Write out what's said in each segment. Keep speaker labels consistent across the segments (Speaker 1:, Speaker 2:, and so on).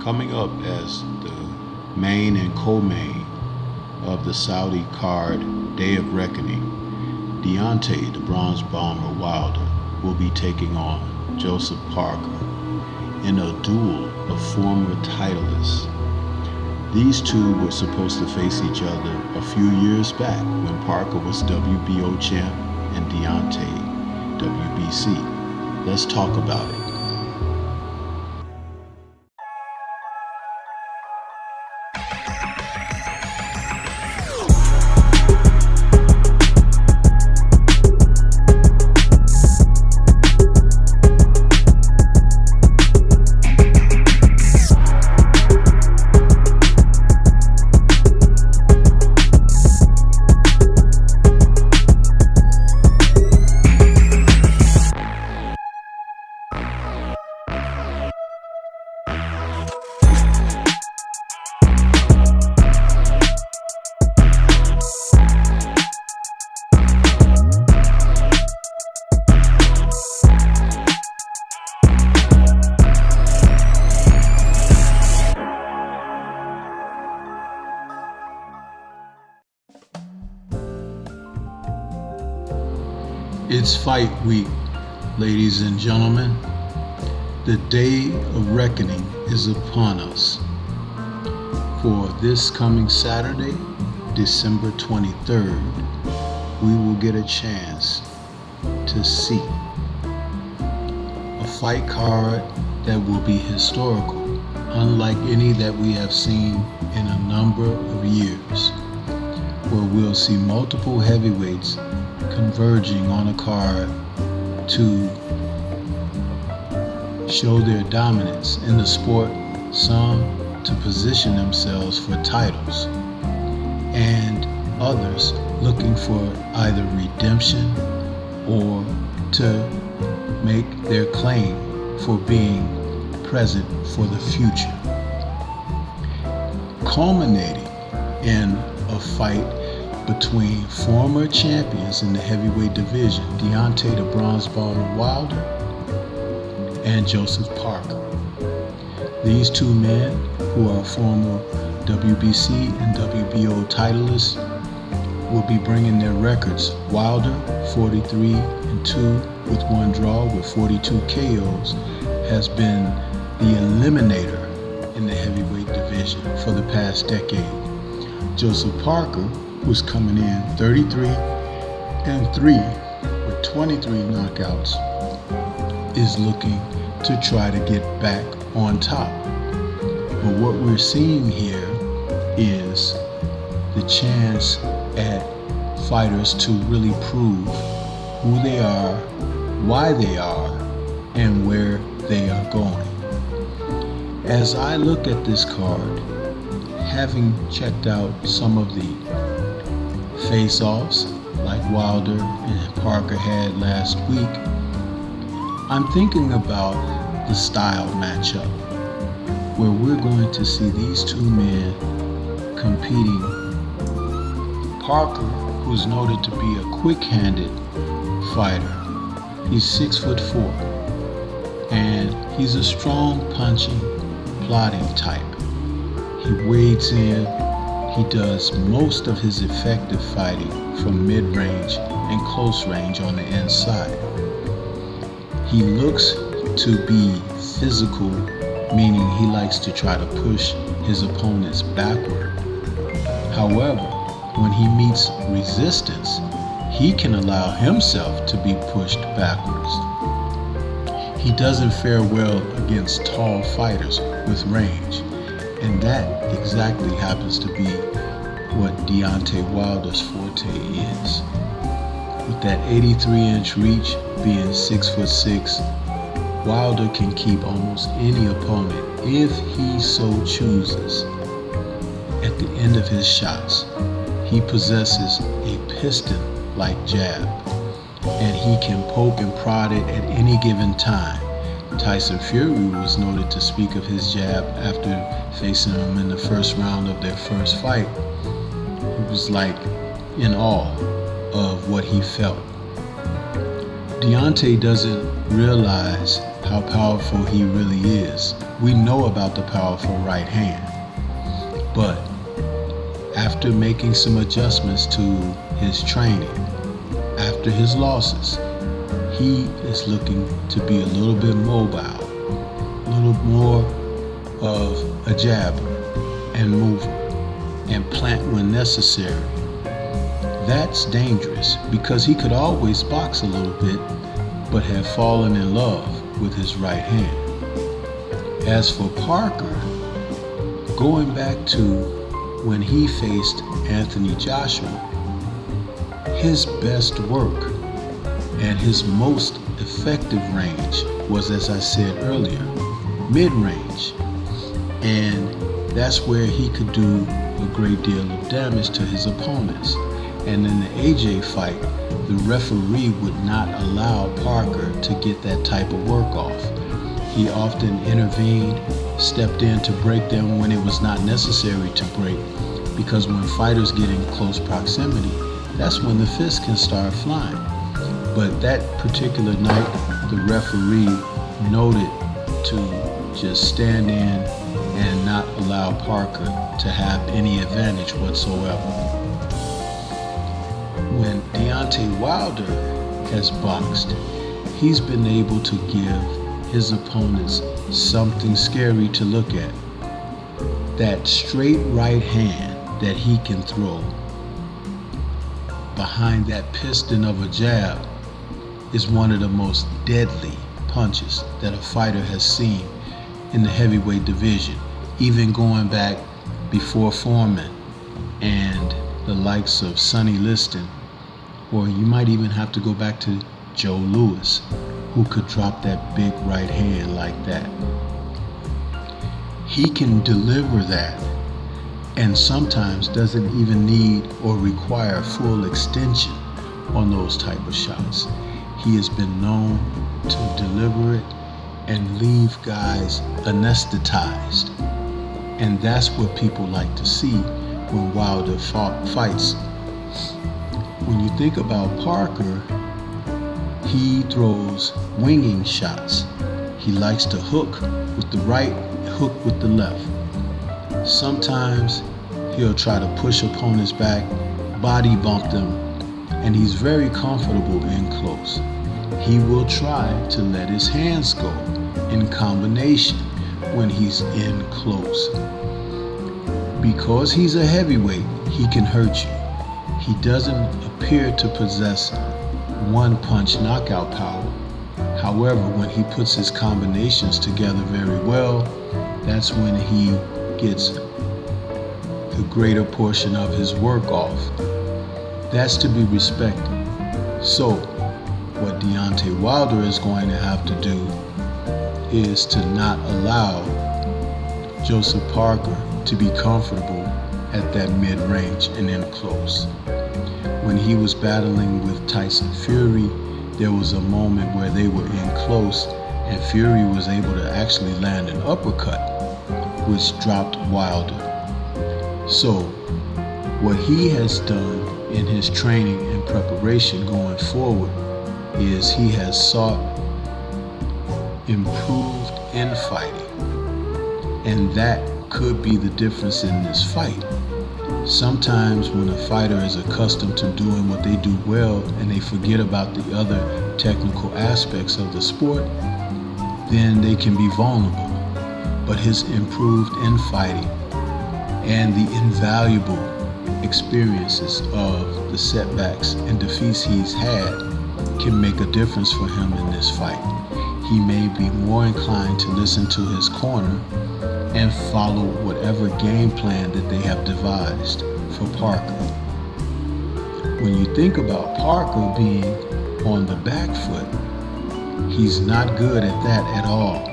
Speaker 1: Coming up as the main and co-main of the Saudi card Day of Reckoning, Deontay the Bronze Bomber Wilder will be taking on Joseph Parker in a duel of former titleists. These two were supposed to face each other a few years back when Parker was WBO champ and Deontay WBC. Let's talk about it. It's fight week, ladies and gentlemen. The day of reckoning is upon us. For this coming Saturday, December 23rd, we will get a chance to see a fight card that will be historical, unlike any that we have seen in a number of years, where we'll see multiple heavyweights converging on a card to show their dominance in the sport, some to position themselves for titles, and others looking for either redemption or to make their claim for being present for the future. Culminating in a fight between former champions in the heavyweight division, Deontay the Bronze Bomber Wilder and Joseph Parker. These two men, who are former WBC and WBO titleists, will be bringing their records. Wilder, 43-2 with one draw with 42 KOs, has been the eliminator in the heavyweight division for the past decade. Joseph Parker, who's coming in 33-3 with 23 knockouts, is looking to try to get back on top. But what we're seeing here is the chance at fighters to really prove who they are, why they are, and where they are going. As I look at this card, having checked out some of the face-offs like Wilder and Parker had last week, I'm thinking about the style matchup, where we're going to see these two men competing. Parker, who's noted to be a quick-handed fighter, he's 6'4", and he's a strong punching, plotting type. He wades in. He does most of his effective fighting from mid-range and close range on the inside. He looks to be physical, meaning he likes to try to push his opponents backward. However, when he meets resistance, he can allow himself to be pushed backwards. He doesn't fare well against tall fighters with range, and that exactly happens to be what Deontay Wilder's forte is. With that 83-inch reach, being 6'6", Wilder can keep almost any opponent, if he so chooses, at the end of his shots. He possesses a piston-like jab, and he can poke and prod it at any given time. Tyson Fury was noted to speak of his jab after facing him in the first round of their first fight. He was like in awe of what he felt. Deontay doesn't realize how powerful he really is. We know about the powerful right hand, but after making some adjustments to his training, after his losses, he is looking to be a little bit mobile, a little more of a jabber and mover, and plant when necessary. That's dangerous because he could always box a little bit, but have fallen in love with his right hand. As for Parker, going back to when he faced Anthony Joshua, his best work and his most effective range was, as I said earlier, mid-range. And that's where he could do a great deal of damage to his opponents. And in the AJ fight, the referee would not allow Parker to get that type of work off. He often intervened, stepped in to break them when it was not necessary to break, because when fighters get in close proximity, that's when the fists can start flying. But that particular night, the referee noted to just stand in and not allow Parker to have any advantage whatsoever. When Deontay Wilder has boxed, he's been able to give his opponents something scary to look at. That straight right hand that he can throw behind that piston of a jab is one of the most deadly punches that a fighter has seen in the heavyweight division, even going back before Foreman and the likes of Sonny Liston, or you might even have to go back to Joe Louis, who could drop that big right hand like that. He can deliver that, and sometimes doesn't even need or require full extension on those type of shots. He has been known to deliver it and leave guys anesthetized. And that's what people like to see when Wilder fights. When you think about Parker, he throws winging shots. He likes to hook with the right, hook with the left. Sometimes he'll try to push opponents back, body bump them, and he's very comfortable in close. He will try to let his hands go in combination when he's in close. Because he's a heavyweight, he can hurt you. He doesn't appear to possess one-punch knockout power. However, when he puts his combinations together very well, that's when he gets the greater portion of his work off. That's to be respected. So, what Deontay Wilder is going to have to do is to not allow Joseph Parker to be comfortable at that mid-range and in close. When he was battling with Tyson Fury, there was a moment where they were in close and Fury was able to actually land an uppercut, which dropped Wilder. So, what he has done in his training and preparation going forward is he has sought improved infighting, and that could be the difference in this fight. Sometimes when a fighter is accustomed to doing what they do well and they forget about the other technical aspects of the sport, then they can be vulnerable. But his improved infighting and the invaluable experiences of the setbacks and defeats he's had can make a difference for him in this fight. He may be more inclined to listen to his corner and follow whatever game plan that they have devised for Parker. When you think about Parker being on the back foot, he's not good at that at all.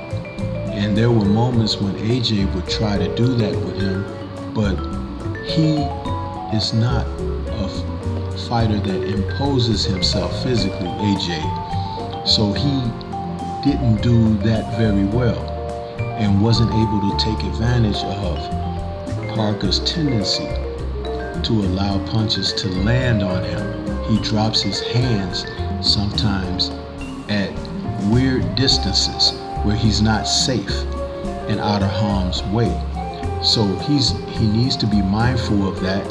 Speaker 1: And there were moments when AJ would try to do that with him, but he is not a fighter that imposes himself physically, AJ. So he didn't do that very well and wasn't able to take advantage of Parker's tendency to allow punches to land on him. He drops his hands sometimes at weird distances where he's not safe. and out of harm's way. So he needs to be mindful of that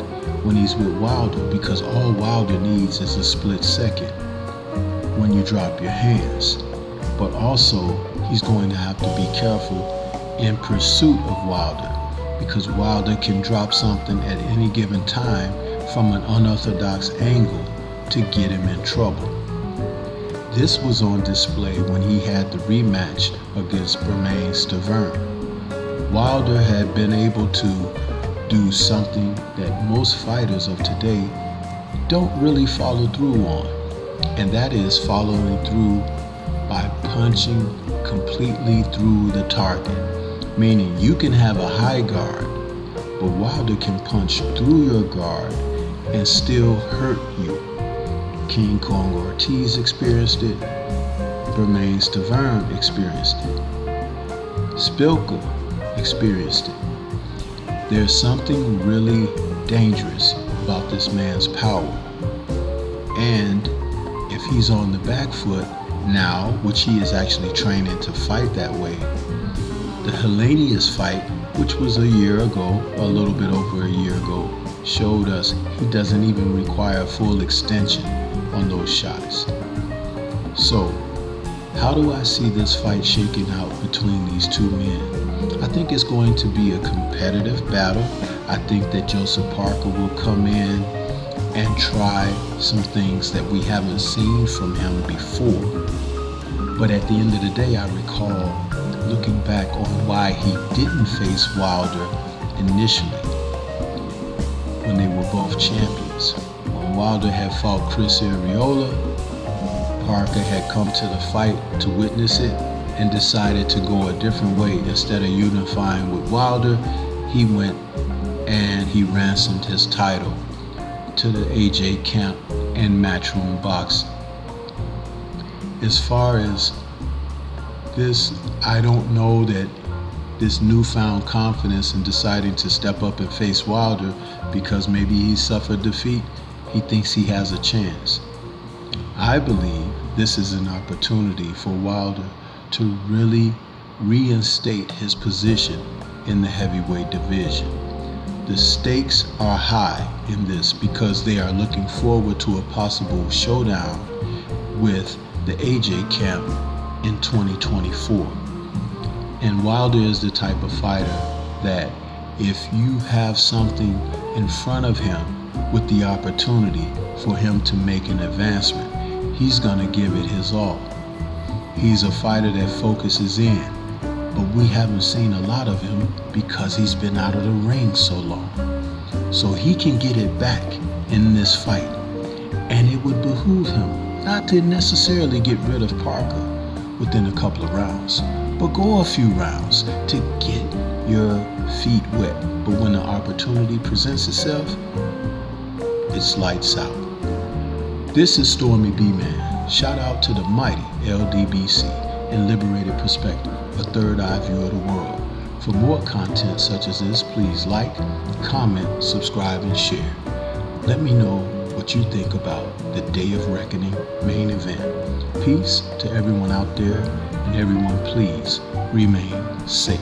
Speaker 1: when he's with Wilder, because all Wilder needs is a split second when you drop your hands. But also, he's going to have to be careful in pursuit of Wilder, because Wilder can drop something at any given time from an unorthodox angle to get him in trouble. This was on display when he had the rematch against Stavern. Wilder had been able to do something that most fighters of today don't really follow through on, and that is following through by punching completely through the target. Meaning you can have a high guard, but Wilder can punch through your guard and still hurt you. King Kong Ortiz experienced it. Stavern experienced it. Spilka experienced it. There's something really dangerous about this man's power. And if he's on the back foot now, which he is actually training to fight that way, the Hellenius fight, which was a year ago, a little bit over a year ago, showed us he doesn't even require full extension on those shots. So, how do I see this fight shaking out between these two men? I think it's going to be a competitive battle. I think that Joseph Parker will come in and try some things that we haven't seen from him before. But at the end of the day, I recall looking back on why he didn't face Wilder initially when they were both champions. When Wilder had fought Chris Arreola, Parker had come to the fight to witness it and decided to go a different way. Instead of unifying with Wilder, he went and he ransomed his title to the AJ camp and Matchroom Boxing. As far as this, I don't know that this newfound confidence in deciding to step up and face Wilder because maybe he suffered defeat, he thinks he has a chance. I believe this is an opportunity for Wilder to really reinstate his position in the heavyweight division. The stakes are high in this because they are looking forward to a possible showdown with the AJ camp in 2024. And Wilder is the type of fighter that if you have something in front of him with the opportunity for him to make an advancement, he's gonna give it his all. He's a fighter that focuses in, but we haven't seen a lot of him because he's been out of the ring so long. So he can get it back in this fight, and it would behoove him not to necessarily get rid of Parker within a couple of rounds, but go a few rounds to get your feet wet. But when the opportunity presents itself, it's lights out. This is Stormy B-Man. Shout out to the mighty LDBC and Liberated Perspective, a third eye view of the world. For more content such as this, please like, comment, subscribe, and share. Let me know what you think about the Day of Reckoning main event. Peace to everyone out there, and everyone please remain safe.